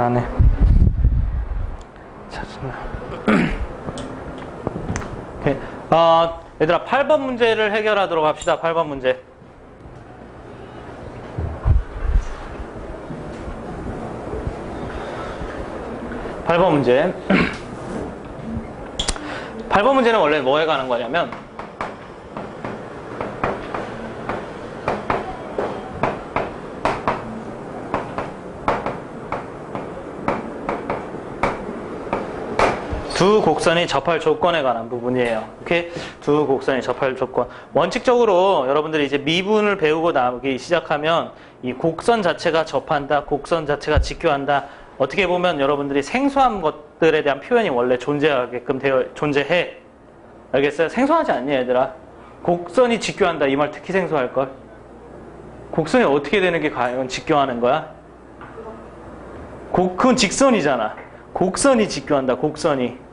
짜증나네. 오케이. 얘들아 8번 문제를 해결하도록 합시다. 8번 문제. 8번 문제. 8번 문제는 원래 뭐에 관한 거냐면 두 곡선이 접할 조건에 관한 부분이에요. 오케이? 두 곡선이 접할 조건. 원칙적으로 여러분들이 이제 미분을 배우고 나오기 시작하면 이 곡선 자체가 접한다, 곡선 자체가 직교한다. 어떻게 보면 여러분들이 생소한 것들에 대한 표현이 원래 존재하게끔 존재해. 알겠어요? 생소하지 않니, 얘들아? 곡선이 직교한다. 이 말 특히 생소할걸? 곡선이 어떻게 되는 게 과연 직교하는 거야? 그건 직선이잖아. 곡선이 직교한다, 곡선이.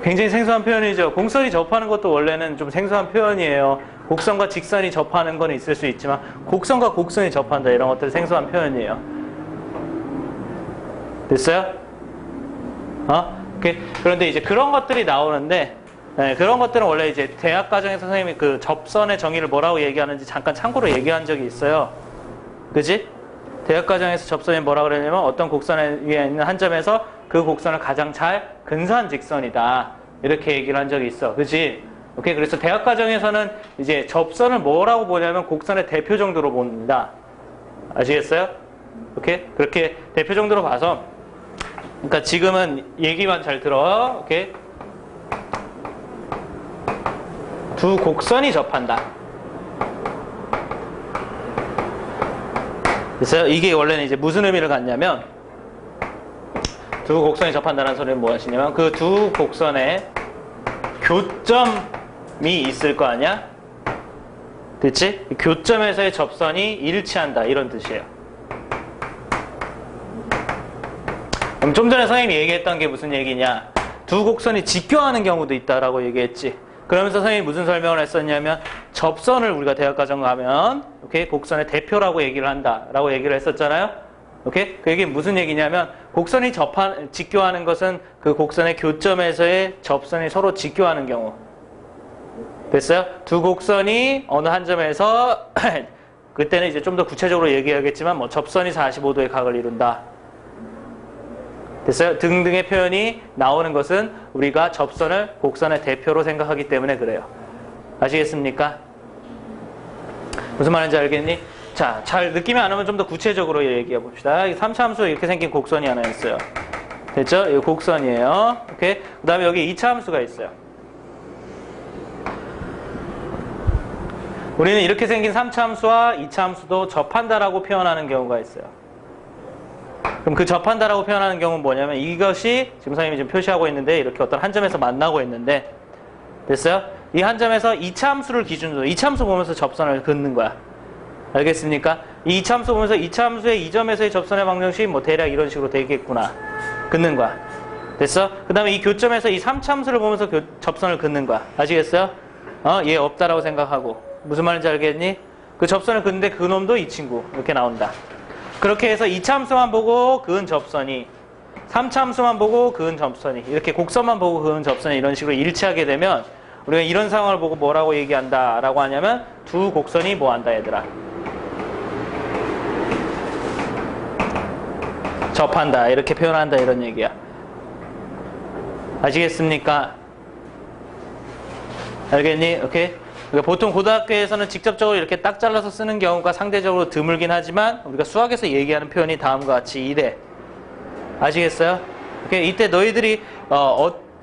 굉장히 생소한 표현이죠. 곡선이 접하는 것도 원래는 좀 생소한 표현이에요. 곡선과 직선이 접하는 건 있을 수 있지만 곡선과 곡선이 접한다 이런 것들 생소한 표현이에요. 됐어요? 오케이. 그런데 이제 그런 것들이 나오는데 그런 것들은 원래 이제 대학 과정에서 선생님이 그 접선의 정의를 뭐라고 얘기하는지 잠깐 참고로 얘기한 적이 있어요. 그지? 대학 과정에서 접선이 뭐라 그러냐면 어떤 곡선 위에 있는 한 점에서 그 곡선을 가장 잘 근사한 직선이다. 이렇게 얘기를 한 적이 있어. 그치? 오케이. 그래서 대학 과정에서는 이제 접선을 뭐라고 보냐면 곡선의 대표 정도로 봅니다. 아시겠어요? 오케이. 그렇게 대표 정도로 봐서 그러니까 지금은 얘기만 잘 들어. 오케이. 두 곡선이 접한다. 됐어요? 이게 원래는 이제 무슨 의미를 갖냐면 두 곡선이 접한다는 소리는 무엇이냐면 그 두 곡선에 교점이 있을 거 아니야? 됐지? 교점에서의 접선이 일치한다 이런 뜻이에요. 그럼 좀 전에 선생님이 얘기했던 게 무슨 얘기냐? 두 곡선이 직교하는 경우도 있다라고 얘기했지. 그러면서 선생님이 무슨 설명을 했었냐면 접선을 우리가 대학과정 가면 오케이? 곡선의 대표라고 얘기를 한다라고 얘기를 했었잖아요. 오케이? 그 얘기는 무슨 얘기냐면 곡선이 직교하는 것은 그 곡선의 교점에서의 접선이 서로 직교하는 경우. 됐어요? 두 곡선이 어느 한 점에서 그때는 이제 좀 더 구체적으로 얘기하겠지만 뭐 접선이 45도의 각을 이룬다. 됐어요? 등등의 표현이 나오는 것은 우리가 접선을 곡선의 대표로 생각하기 때문에 그래요. 아시겠습니까? 무슨 말인지 알겠니? 자, 잘 느낌이 안 오면 좀 더 구체적으로 얘기해 봅시다. 3차 함수 이렇게 생긴 곡선이 하나 있어요. 됐죠? 이거 곡선이에요. 오케이? 그 다음에 여기 2차 함수가 있어요. 우리는 이렇게 생긴 3차 함수와 2차 함수도 접한다라고 표현하는 경우가 있어요. 그럼 그 접한다라고 표현하는 경우는 뭐냐면 이것이 지금 선생님이 지금 표시하고 있는데 이렇게 어떤 한 점에서 만나고 있는데 됐어요? 이 한 점에서 2차 함수를 기준으로 2차 함수 보면서 접선을 긋는 거야. 알겠습니까? 이 2차 함수 보면서 2차 함수의 이 점에서의 접선의 방정식이 뭐 대략 이런 식으로 되겠구나. 긋는 거야. 됐어? 그 다음에 이 교점에서 이 3차 함수를 보면서 접선을 긋는 거야. 아시겠어요? 얘 없다라고 생각하고. 무슨 말인지 알겠니? 그 접선을 긋는데 그 놈도 이 친구. 이렇게 나온다. 그렇게 해서 2차 함수만 보고 그은 접선이 3차 함수만 보고 그은 접선이 이렇게 곡선만 보고 그은 접선이 이런 식으로 일치하게 되면 우리가 이런 상황을 보고 뭐라고 얘기한다 라고 하냐면 두 곡선이 뭐 한다 얘들아? 접한다 이렇게 표현한다 이런 얘기야. 아시겠습니까? 알겠니? 오케이? 그러니까 보통 고등학교에서는 직접적으로 이렇게 딱 잘라서 쓰는 경우가 상대적으로 드물긴 하지만 우리가 수학에서 얘기하는 표현이 다음과 같이 이래. 아시겠어요? 오케이? 이때 너희들이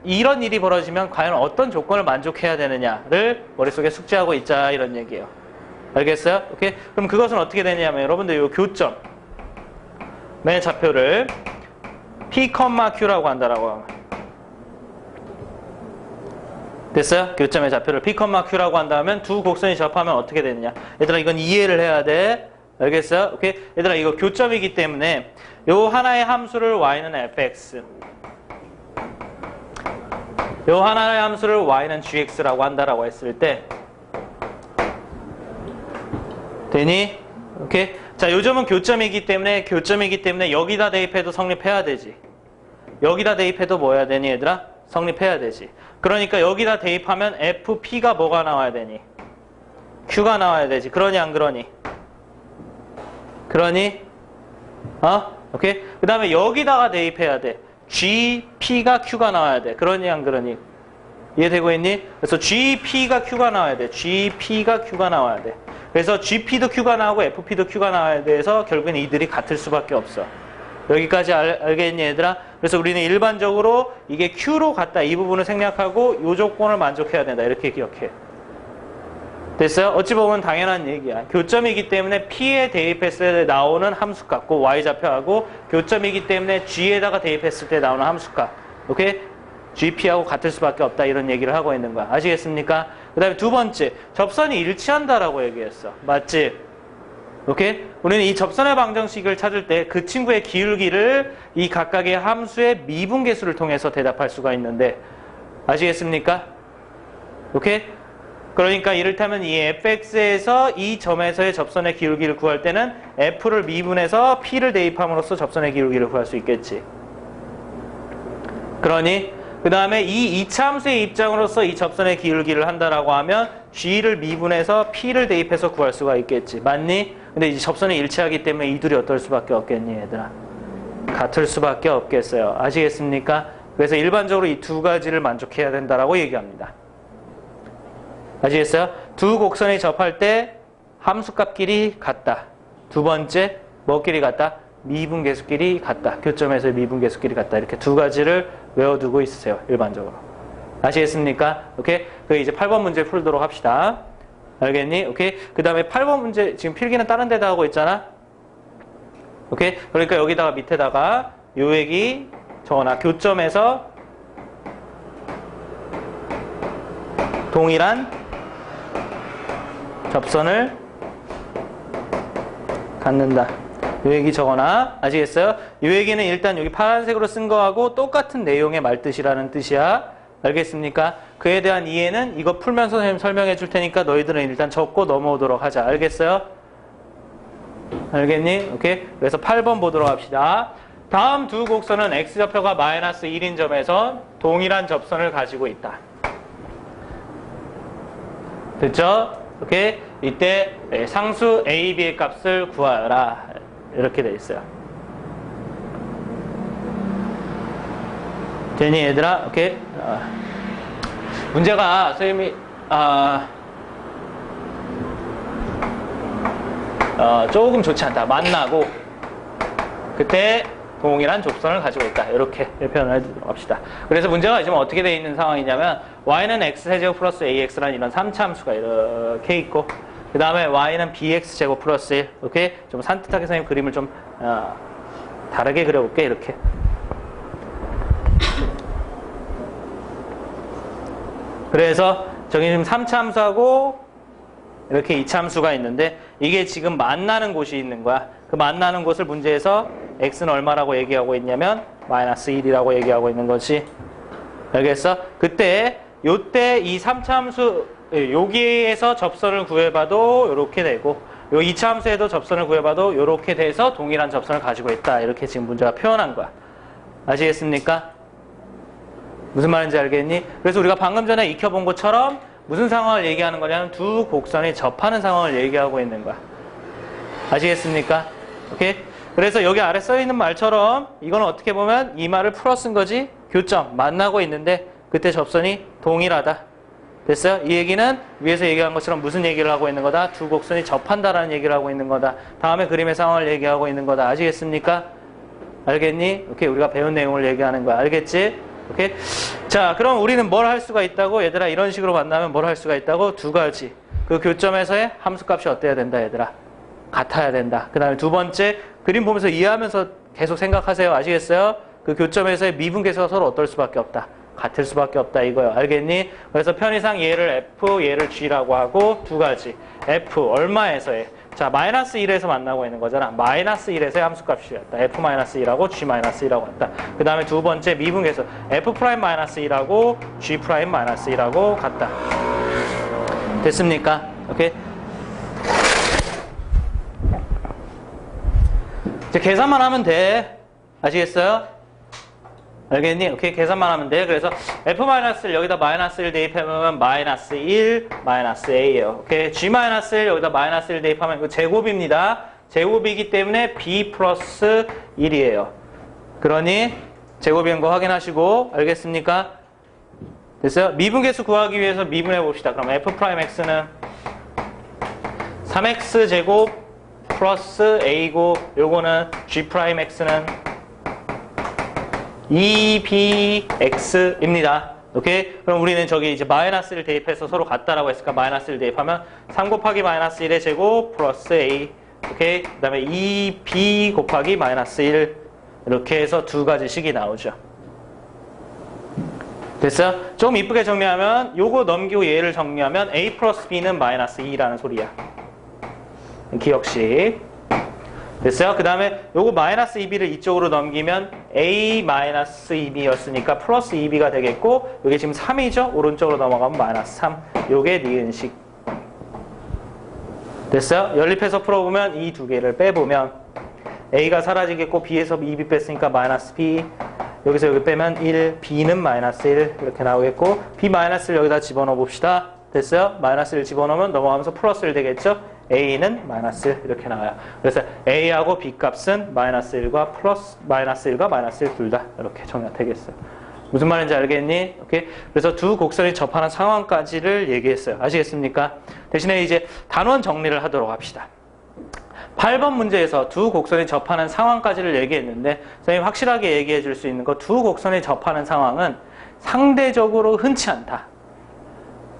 이런 일이 벌어지면 과연 어떤 조건을 만족해야 되느냐를 머릿속에 숙지하고 있자 이런 얘기예요. 알겠어요? 오케이? 그럼 그것은 어떻게 되냐면 여러분들 이 교점 맨 좌표를 P, Q라고 한다라고 하면 됐어요? 교점의 좌표를 P, Q라고 한다면 두 곡선이 접하면 어떻게 되느냐. 얘들아 이건 이해를 해야 돼. 알겠어요? 오케이? 얘들아 이거 교점이기 때문에 요 하나의 함수를 y는 fx 요 하나의 함수를 y는 gx라고 한다라고 했을 때 되니? 오케이? 자, 요점은 교점이기 때문에 여기다 대입해도 성립해야 되지. 여기다 대입해도 뭐 해야 되니 얘들아? 성립해야 되지. 그러니까 여기다 대입하면 FP가 뭐가 나와야 되니? Q가 나와야 되지. 그러니 안 그러니? 그러니? 오케이? 그 다음에 여기다가 대입해야 돼. GP가 Q가 나와야 돼. 그러니 안 그러니? 이해되고 있니? 그래서 GP가 Q가 나와야 돼. GP가 Q가 나와야 돼. 그래서 GP도 Q가 나오고 FP도 Q가 나와야 돼서 결국엔 이들이 같을 수밖에 없어. 여기까지 알겠니 얘들아? 그래서 우리는 일반적으로 이게 Q로 같다 이 부분을 생략하고 이 조건을 만족해야 된다 이렇게 기억해. 됐어요? 어찌 보면 당연한 얘기야. 교점이기 때문에 P에 대입했을 때 나오는 함수값, 그 Y좌표하고 교점이기 때문에 G에다가 대입했을 때 나오는 함수값. 오케이? GP하고 같을 수밖에 없다 이런 얘기를 하고 있는 거야. 아시겠습니까? 그 다음에 두 번째, 접선이 일치한다라고 얘기했어. 맞지? 오케이? 우리는 이 접선의 방정식을 찾을 때 그 친구의 기울기를 이 각각의 함수의 미분계수를 통해서 대답할 수가 있는데 아시겠습니까? 오케이? 그러니까 이를테면 이 fx에서 이 점에서의 접선의 기울기를 구할 때는 f를 미분해서 p를 대입함으로써 접선의 기울기를 구할 수 있겠지. 그러니 그 다음에 이 이차함수의 입장으로서 이 접선의 기울기를 한다라고 하면 g를 미분해서 p를 대입해서 구할 수가 있겠지. 맞니? 근데 이제 접선이 일치하기 때문에 이 둘이 어떨 수밖에 없겠니 얘들아? 같을 수밖에 없겠어요. 아시겠습니까? 그래서 일반적으로 이 두 가지를 만족해야 된다라고 얘기합니다. 아시겠어요? 두 곡선이 접할 때 함수값끼리 같다. 두 번째 뭐끼리 같다? 미분계수끼리 같다. 교점에서의 미분계수끼리 같다. 이렇게 두 가지를 외워두고 있으세요. 일반적으로. 아시겠습니까? 오케이? 그 이제 8번 문제 풀도록 합시다. 알겠니? 오케이? 그 다음에 8번 문제 지금 필기는 다른 데다 하고 있잖아. 오케이? 그러니까 여기다가 밑에다가 요 얘기 적어놔. 교점에서 동일한 접선을 갖는다. 이 얘기 적어놔. 아시겠어요? 이 얘기는 일단 여기 파란색으로 쓴 거하고 똑같은 내용의 말뜻이라는 뜻이야. 알겠습니까? 그에 대한 이해는 이거 풀면서 선생님 설명해 줄 테니까 너희들은 일단 적고 넘어오도록 하자. 알겠어요? 알겠니? 오케이? 그래서 8번 보도록 합시다. 다음 두 곡선은 x좌표가 마이너스 1인 점에서 동일한 접선을 가지고 있다. 됐죠? 오케이? 이때 상수 a, b의 값을 구하여라. 이렇게 돼 있어요. 되니 얘들아? 오케이? 문제가 선생님이 조금 좋지 않다. 만나고 그때 동일한 족선을 가지고 있다. 이렇게 표현을 해드리도록 합시다. 그래서 문제가 지금 어떻게 되어 있는 상황이냐면 y는 x세제곱 플러스 ax라는 이런 3차 함수가 이렇게 있고 그 다음에 y는 bx제곱 플러스 1. 오케이? 좀 산뜻하게 선생님 그림을 좀 다르게 그려볼게. 이렇게. 그래서 저기 지금 3차 함수하고 이렇게 2차 함수가 있는데 이게 지금 만나는 곳이 있는 거야. 그 만나는 곳을 문제에서 x는 얼마라고 얘기하고 있냐면 마이너스 1이라고 얘기하고 있는 거지. 알겠어? 그때 요때 이 3차 함수 여기에서 접선을 구해봐도 이렇게 되고 요 2차 함수에도 접선을 구해봐도 이렇게 돼서 동일한 접선을 가지고 있다. 이렇게 지금 문제가 표현한 거야. 아시겠습니까? 무슨 말인지 알겠니? 그래서 우리가 방금 전에 익혀본 것처럼 무슨 상황을 얘기하는 거냐면 두 곡선이 접하는 상황을 얘기하고 있는 거야. 아시겠습니까? 오케이? 그래서 여기 아래 써있는 말처럼 이거는 어떻게 보면 이 말을 풀어 쓴 거지. 교점, 만나고 있는데 그때 접선이 동일하다. 됐어요? 이 얘기는 위에서 얘기한 것처럼 무슨 얘기를 하고 있는 거다? 두 곡선이 접한다라는 얘기를 하고 있는 거다. 다음에 그림의 상황을 얘기하고 있는 거다. 아시겠습니까? 알겠니? 오케이, 우리가 배운 내용을 얘기하는 거야. 알겠지? 오케이? 자, 그럼 우리는 뭘 할 수가 있다고? 얘들아, 이런 식으로 만나면 뭘 할 수가 있다고? 두 가지. 그 교점에서의 함수값이 어때야 된다, 얘들아? 같아야 된다. 그 다음에 두 번째, 그림 보면서 이해하면서 계속 생각하세요. 아시겠어요? 그 교점에서의 미분계수가 서로 어떨 수밖에 없다. 같을 수밖에 없다 이거요. 알겠니? 그래서 편의상 얘를 F, 얘를 G라고 하고 두 가지. F 얼마에서의? 자, 마이너스 1에서 만나고 있는 거잖아. 마이너스 1에서의 함수값이었다. F 마이너스 1하고 G 마이너스 1하고 했다. 그 다음에 두 번째 미분계수 F 프라임 마이너스 1하고 G 프라임 마이너스 1하고 같다. 됐습니까? 오케이? 계산만 하면 돼. 아시겠어요? 알겠니? 오케이, 계산만 하면 돼. 그래서 F-를 여기다 -1 대입하면 -1, -A예요. 오케이, G-1 여기다 -1 대입하면 이거 제곱입니다. 제곱이기 때문에 B 플러스 1이에요. 그러니 제곱인 거 확인하시고, 알겠습니까? 됐어요? 미분계수 구하기 위해서 미분해 봅시다. 그럼 F'X는 3X 제곱 플러스 A고, 요거는 G'X는 2bx입니다. 오케이? 그럼 우리는 저기 이제 -를 대입해서 서로 같다라고 했으니까 -를 대입하면 3 곱하기 -1의 제곱 플러스 a. 오케이? 그 다음에 2b 곱하기 -1. 이렇게 해서 두 가지 식이 나오죠. 됐어요? 좀 이쁘게 정리하면 요거 넘기고 얘를 정리하면 a 플러스 b는 -2라는 소리야. 기억식. 됐어요? 그 다음에 요거 -2b를 이쪽으로 넘기면 a-2b였으니까 플러스 2b가 되겠고, 요게 지금 3이죠? 오른쪽으로 넘어가면 -3. 요게 니은식. 됐어요? 연립해서 풀어보면 이 두 개를 빼보면 a가 사라지겠고, b에서 2b 뺐으니까 -b. 여기서 여기 빼면 1, b는 -1 이렇게 나오겠고, b-를 여기다 집어넣어 봅시다. 됐어요? -1 집어넣으면 넘어가면서 플러스 1 되겠죠? a는 -1 이렇게 나와요. 그래서 a하고 b 값은 -1과 플러스 -1과 -1 둘 다 이렇게 정리가 되겠어요. 무슨 말인지 알겠니? 오케이. 그래서 두 곡선이 접하는 상황까지를 얘기했어요. 아시겠습니까? 대신에 이제 단원 정리를 하도록 합시다. 8번 문제에서 두 곡선이 접하는 상황까지를 얘기했는데, 선생님 확실하게 얘기해 줄 수 있는 거, 두 곡선이 접하는 상황은 상대적으로 흔치 않다.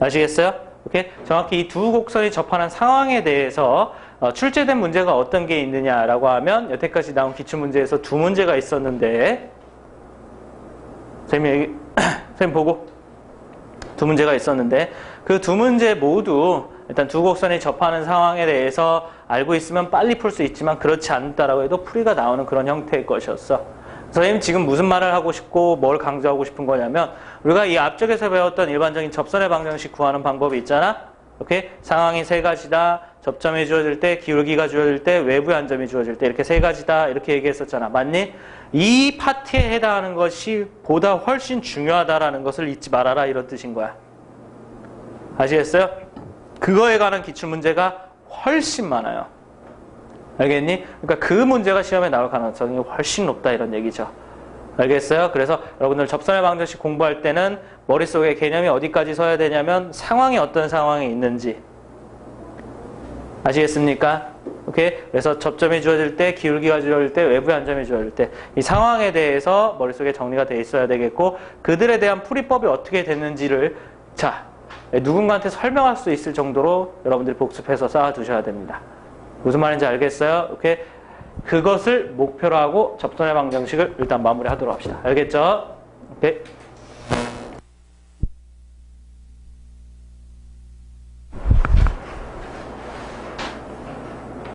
아시겠어요? 오케이? 정확히 이 두 곡선이 접하는 상황에 대해서 출제된 문제가 어떤 게 있느냐라고 하면, 여태까지 나온 기출문제에서 두 문제가 있었는데, 선생님 보고 두 문제가 있었는데, 그 두 문제 모두 일단 두 곡선이 접하는 상황에 대해서 알고 있으면 빨리 풀 수 있지만, 그렇지 않다라고 해도 풀이가 나오는 그런 형태의 것이었어. 선생님 지금 무슨 말을 하고 싶고 뭘 강조하고 싶은 거냐면, 우리가 이 앞쪽에서 배웠던 일반적인 접선의 방정식 구하는 방법이 있잖아. 오케이? 상황이 세 가지다. 접점이 주어질 때, 기울기가 주어질 때, 외부의 한 점이 주어질 때, 이렇게 세 가지다. 이렇게 얘기했었잖아. 맞니? 이 파트에 해당하는 것이 보다 훨씬 중요하다라는 것을 잊지 말아라, 이런 뜻인 거야. 아시겠어요? 그거에 관한 기출문제가 훨씬 많아요. 알겠니? 그러니까 그 문제가 시험에 나올 가능성이 훨씬 높다, 이런 얘기죠. 알겠어요? 그래서 여러분들 접선의 방정식 공부할 때는 머릿속에 개념이 어디까지 서야 되냐면, 상황이 어떤 상황이 있는지. 아시겠습니까? 오케이? 그래서 접점이 주어질 때, 기울기가 주어질 때, 외부의 한 점이 주어질 때, 이 상황에 대해서 머릿속에 정리가 돼 있어야 되겠고, 그들에 대한 풀이법이 어떻게 됐는지를 누군가한테 설명할 수 있을 정도로 여러분들이 복습해서 쌓아두셔야 됩니다. 무슨 말인지 알겠어요? 오케이? 그것을 목표로 하고 접선의 방정식을 일단 마무리하도록 합시다. 알겠죠? 오케이?